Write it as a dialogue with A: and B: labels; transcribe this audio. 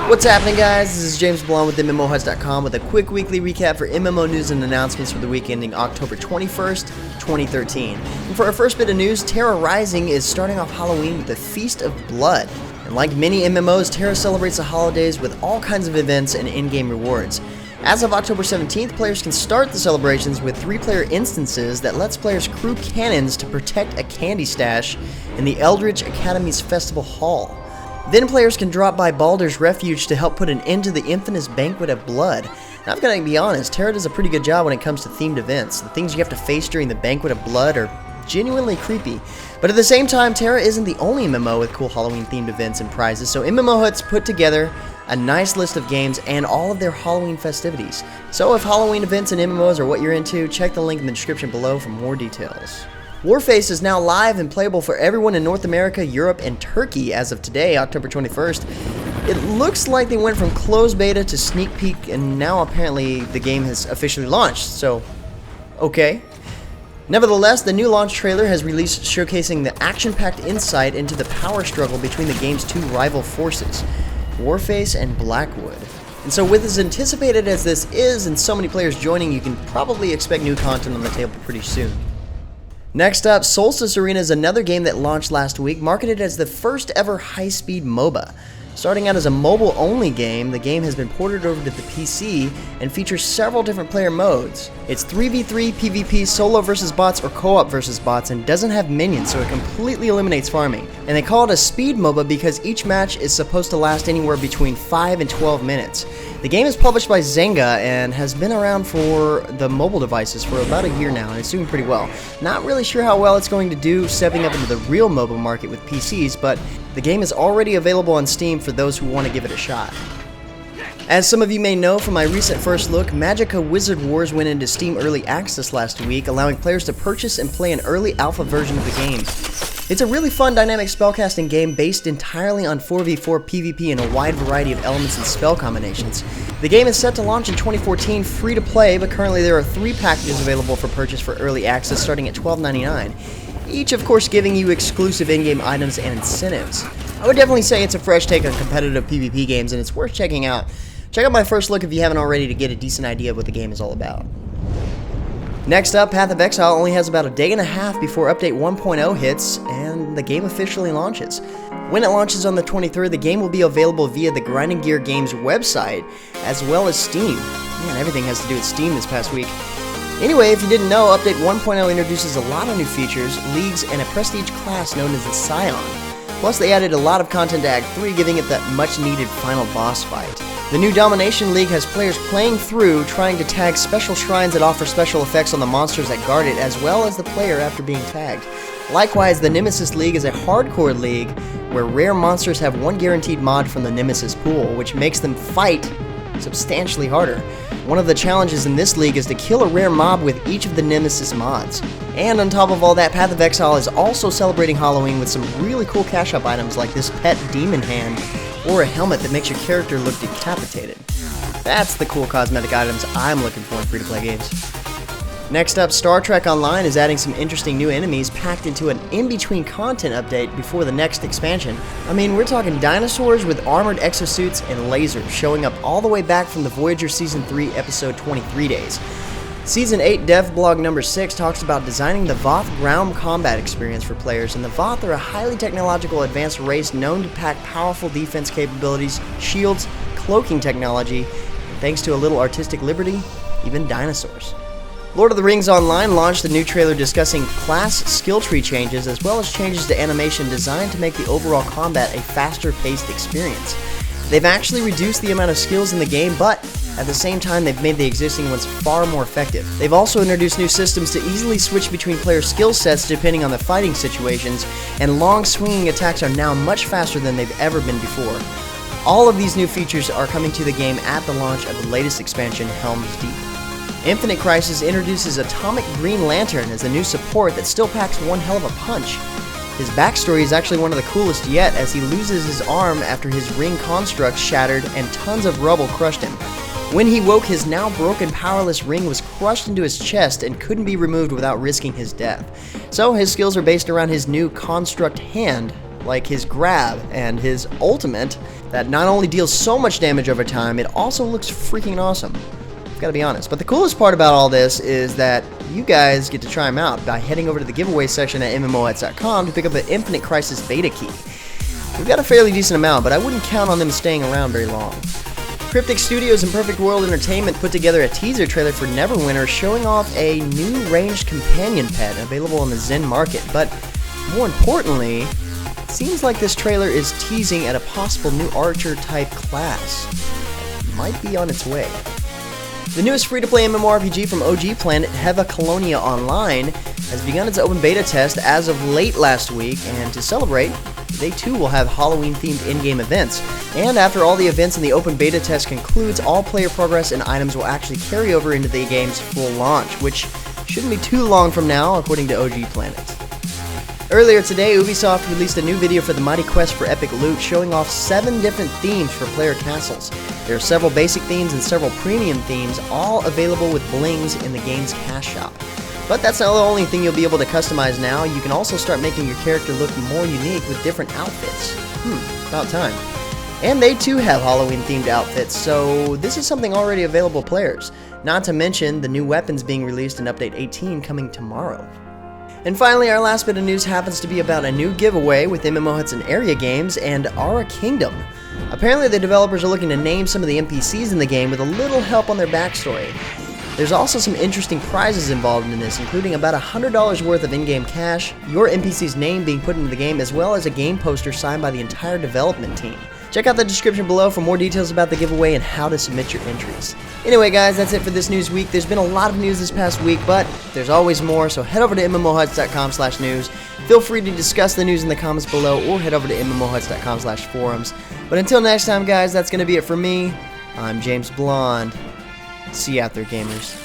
A: What's happening, guys? This is James Blonde with MMOHuts.com with a quick weekly recap for MMO news and announcements for the week ending October 21st, 2013. And for our first bit of news, Tera Rising is starting off Halloween with the Feast of Blood. And like many MMOs, Tera celebrates the holidays with all kinds of events and in-game rewards. As of October 17th, players can start the celebrations with 3-player instances that lets players crew cannons to protect a candy stash in the Eldritch Academy's Festival Hall. Then players can drop by Baldur's Refuge to help put an end to the infamous Banquet of Blood. Now, I've got to be honest, Tera does a pretty good job when it comes to themed events. The things you have to face during the Banquet of Blood are genuinely creepy. But at the same time, Tera isn't the only MMO with cool Halloween-themed events and prizes, so MMOHuts put together a nice list of games and all of their Halloween festivities. So if Halloween events and MMOs are what you're into, check the link in the description below for more details. Warface is now live and playable for everyone in North America, Europe, and Turkey as of today, October 21st. It looks like they went from closed beta to sneak peek, and now apparently the game has officially launched, so okay. Nevertheless, the new launch trailer has released showcasing the action-packed insight into the power struggle between the game's two rival forces, Warface and Blackwood. And so with as anticipated as this is and so many players joining, you can probably expect new content on the table pretty soon. Next up, Solstice Arena is another game that launched last week, marketed as the first ever high-speed MOBA. Starting out as a mobile-only game, the game has been ported over to the PC and features several different player modes. It's 3v3 PvP, solo versus bots, or co-op versus bots, and doesn't have minions, so it completely eliminates farming. And they call it a speed MOBA because each match is supposed to last anywhere between 5 and 12 minutes. The game is published by Zynga and has been around for the mobile devices for about a year now, and it's doing pretty well. Not really sure how well it's going to do stepping up into the real mobile market with PCs, but the game is already available on Steam for those who want to give it a shot. As some of you may know from my recent first look, Magicka Wizard Wars went into Steam Early Access last week, allowing players to purchase and play an early alpha version of the game. It's a really fun dynamic spellcasting game based entirely on 4v4 PvP and a wide variety of elements and spell combinations. The game is set to launch in 2014 free to play, but currently there are 3 packages available for purchase for early access starting at $12.99. Each of course giving you exclusive in-game items and incentives. I would definitely say it's a fresh take on competitive PvP games and it's worth checking out. Check out my first look if you haven't already to get a decent idea of what the game is all about. Next up, Path of Exile only has about a day and a half before Update 1.0 hits and the game officially launches. When it launches on the 23rd, the game will be available via the Grinding Gear Games website as well as Steam. Man, everything has to do with Steam this past week. Anyway, if you didn't know, Update 1.0 introduces a lot of new features, leagues, and a prestige class known as the Scion. Plus, they added a lot of content to Act 3, giving it that much-needed final boss fight. The new Domination League has players playing through, trying to tag special shrines that offer special effects on the monsters that guard it, as well as the player after being tagged. Likewise, the Nemesis League is a hardcore league, where rare monsters have one guaranteed mod from the Nemesis pool, which makes them fight substantially harder. One of the challenges in this league is to kill a rare mob with each of the Nemesis mods. And on top of all that, Path of Exile is also celebrating Halloween with some really cool cash-up items like this pet demon hand, or a helmet that makes your character look decapitated. That's the cool cosmetic items I'm looking for in free-to-play games. Next up, Star Trek Online is adding some interesting new enemies packed into an in-between content update before the next expansion. I mean, we're talking dinosaurs with armored exosuits and lasers showing up all the way back from the Voyager Season 3 Episode 23 days. Season 8 Dev Blog number 6 talks about designing the Voth ground combat experience for players, and the Voth are a highly technological advanced race known to pack powerful defense capabilities, shields, cloaking technology, and thanks to a little artistic liberty, even dinosaurs. Lord of the Rings Online launched a new trailer discussing class skill tree changes as well as changes to animation designed to make the overall combat a faster-paced experience. They've actually reduced the amount of skills in the game, but at the same time they've made the existing ones far more effective. They've also introduced new systems to easily switch between player skill sets depending on the fighting situations, and long swinging attacks are now much faster than they've ever been before. All of these new features are coming to the game at the launch of the latest expansion, Helms Deep. Infinite Crisis introduces Atomic Green Lantern as a new support that still packs one hell of a punch. His backstory is actually one of the coolest yet, as he loses his arm after his ring construct shattered and tons of rubble crushed him. When he woke, his now broken powerless ring was crushed into his chest and couldn't be removed without risking his death. So his skills are based around his new construct hand, like his grab and his ultimate that not only deals so much damage over time, it also looks freaking awesome. I've got to be honest. But the coolest part about all this is that you guys get to try them out by heading over to the giveaway section at MMOHuts.com to pick up an Infinite Crisis beta key. We've got a fairly decent amount, but I wouldn't count on them staying around very long. Cryptic Studios and Perfect World Entertainment put together a teaser trailer for Neverwinter showing off a new ranged companion pet available on the Zen market, but more importantly, it seems like this trailer is teasing at a possible new archer-type class. It might be on its way. The newest free-to-play MMORPG from OG Planet, Heva Clonia Online, has begun its open beta test as of late last week, and to celebrate, they too will have Halloween-themed in-game events. And after all the events in the open beta test concludes, all player progress and items will actually carry over into the game's full launch, which shouldn't be too long from now, according to OG Planet. Earlier today, Ubisoft released a new video for the mighty quest for epic loot, showing off 7 different themes for player castles. There are several basic themes and several premium themes, all available with blings in the game's cash shop. But that's not the only thing you'll be able to customize now. You can also start making your character look more unique with different outfits. About time. And they too have Halloween-themed outfits, so this is something already available to players. Not to mention the new weapons being released in Update 18 coming tomorrow. And finally, our last bit of news happens to be about a new giveaway with MMOHuts and Area Games and Aura Kingdom. Apparently the developers are looking to name some of the NPCs in the game with a little help on their backstory. There's also some interesting prizes involved in this, including about $100 worth of in-game cash, your NPC's name being put into the game, as well as a game poster signed by the entire development team. Check out the description below for more details about the giveaway and how to submit your entries. Anyway guys, that's it for this news week. There's been a lot of news this past week, but there's always more, so head over to MMOHuts.com/news. Feel free to discuss the news in the comments below, or head over to MMOHuts.com/forums. But until next time guys, that's going to be it for me. I'm James Blonde. See you out there, gamers.